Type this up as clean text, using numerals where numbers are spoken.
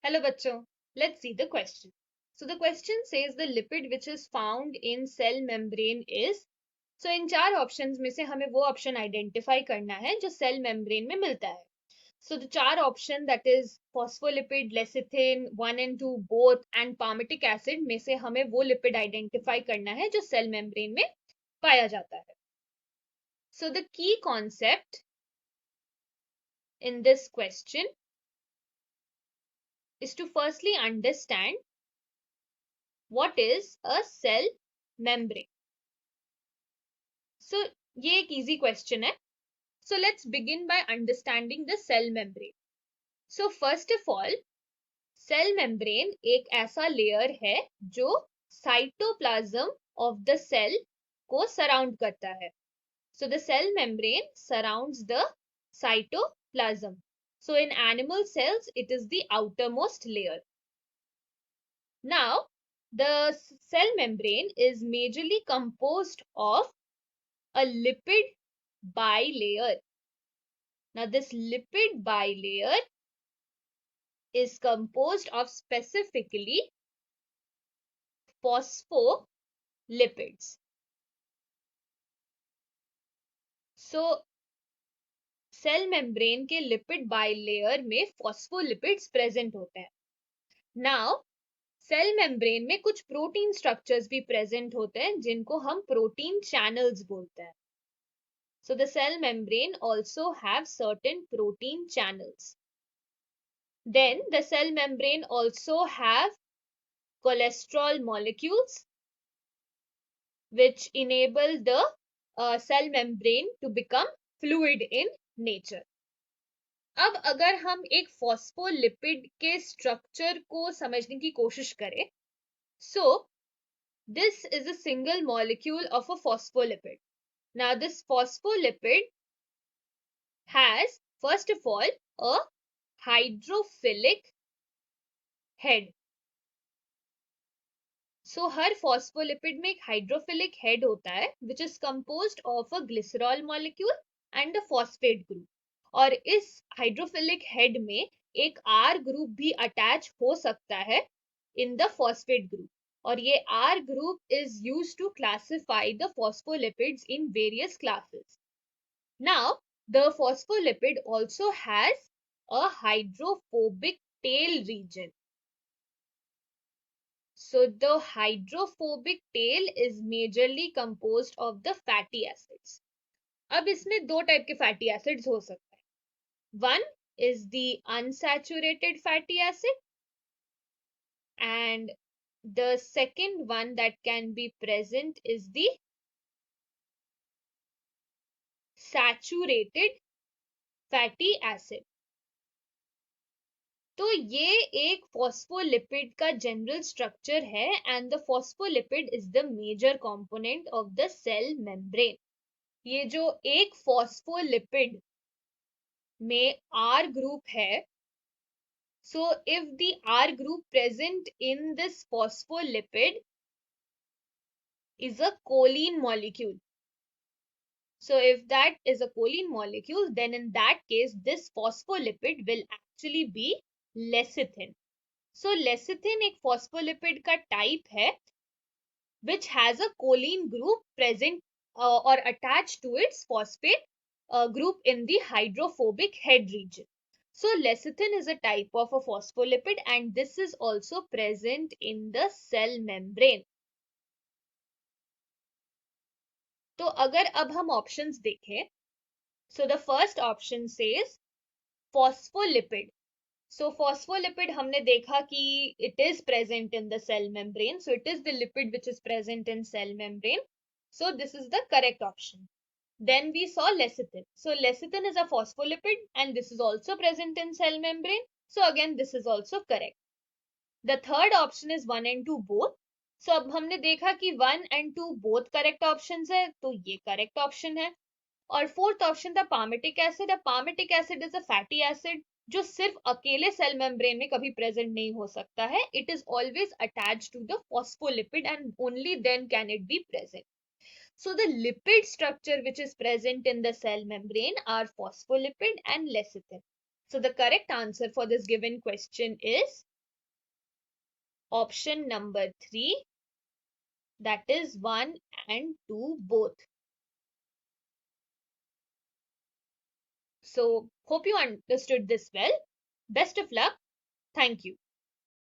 Hello bachcho, let's see the question. So the question says the lipid which is found in cell membrane is, so इन चार options में से हमें वो option identify करना है जो सेल मेम्ब्रेन में मिलता है. So the चार option that is phospholipid, lecithin, 1 and 2 both and palmitic acid में से हमें वो लिपिड आइडेंटिफाई करना है जो सेल मेम्ब्रेन में पाया जाता है. So the key concept in this question is to firstly understand what is a cell membrane. So ये एक easy question है. So let's begin by understanding the cell membrane. So first of all, cell membrane एक ऐसा layer है जो cytoplasm of the cell को surround करता है. So the cell membrane surrounds the cytoplasm. So in animal cells, it is the outermost layer. Now, the cell membrane is majorly composed of a lipid bilayer. Now, this lipid bilayer is composed of specifically phospholipids. So, cell membrane के lipid bilayer में phospholipids present होते हैं. Now cell membrane में कुछ protein structures भी present होते हैं जिनको हम प्रोटीन चैनल्स बोलते हैं. So the cell membrane also have certain protein channels. Then the cell membrane also have cholesterol molecules which enable the cell membrane to become fluid in nature. अब अगर हम एक फॉस्फोलिपिड के स्ट्रक्चर को समझने की कोशिश करें, so this is a single molecule of a phospholipid. Now this phospholipid has first of all a hydrophilic head. So her phospholipid में एक hydrophilic head होता है which is composed of a glycerol molecule and a phosphate group. और इस hydrophilic head में एक R group भी attach हो सकता है in the phosphate group. और ये R group is used to classify the phospholipids in various classes. Now, the phospholipid also has a hydrophobic tail region. So the hydrophobic tail is majorly composed of the fatty acids. अब इसमें दो type के fatty acids हो सकते हैं. One is the unsaturated fatty acid and the second one that can be present is the saturated fatty acid. तो ये एक फॉस्फोलिपिड का जनरल स्ट्रक्चर है and the phospholipid is the major component of the cell membrane. ये जो एक phospholipid में R group है, so if the R group present in this phospholipid is a choline molecule, so if that is a choline molecule, then in that case this phospholipid will actually be lecithin. So lecithin एक phospholipid का type है which has a choline group present or attached to its phosphate group in the hydrophobic head region. So lecithin is a type of a phospholipid and this is also present in the cell membrane. तो अगर अब हम options देखें, so the first option says phospholipid. So phospholipid हमने देखा कि it is present in the cell membrane. So it is the lipid which is present in cell membrane. So this is the correct option. Then we saw lecithin. So lecithin is a phospholipid and this is also present in cell membrane. So again this is also correct. The third option is 1 and 2 both. So अब हमने देखा कि 1 and 2 both correct options है, तो ये correct option है. और fourth option था palmitic acid. अब palmitic acid is a fatty acid जो सिर्फ अकेले सेल मेम्ब्रेन में कभी प्रेजेंट नहीं हो सकता है. It is always attached to the phospholipid and only then can it be present. So the lipid structure which is present in the cell membrane are phospholipid and lecithin. So the correct answer for this given question is option number 3, that is 1 and 2 both. So, hope you understood this well. Best of luck. Thank you.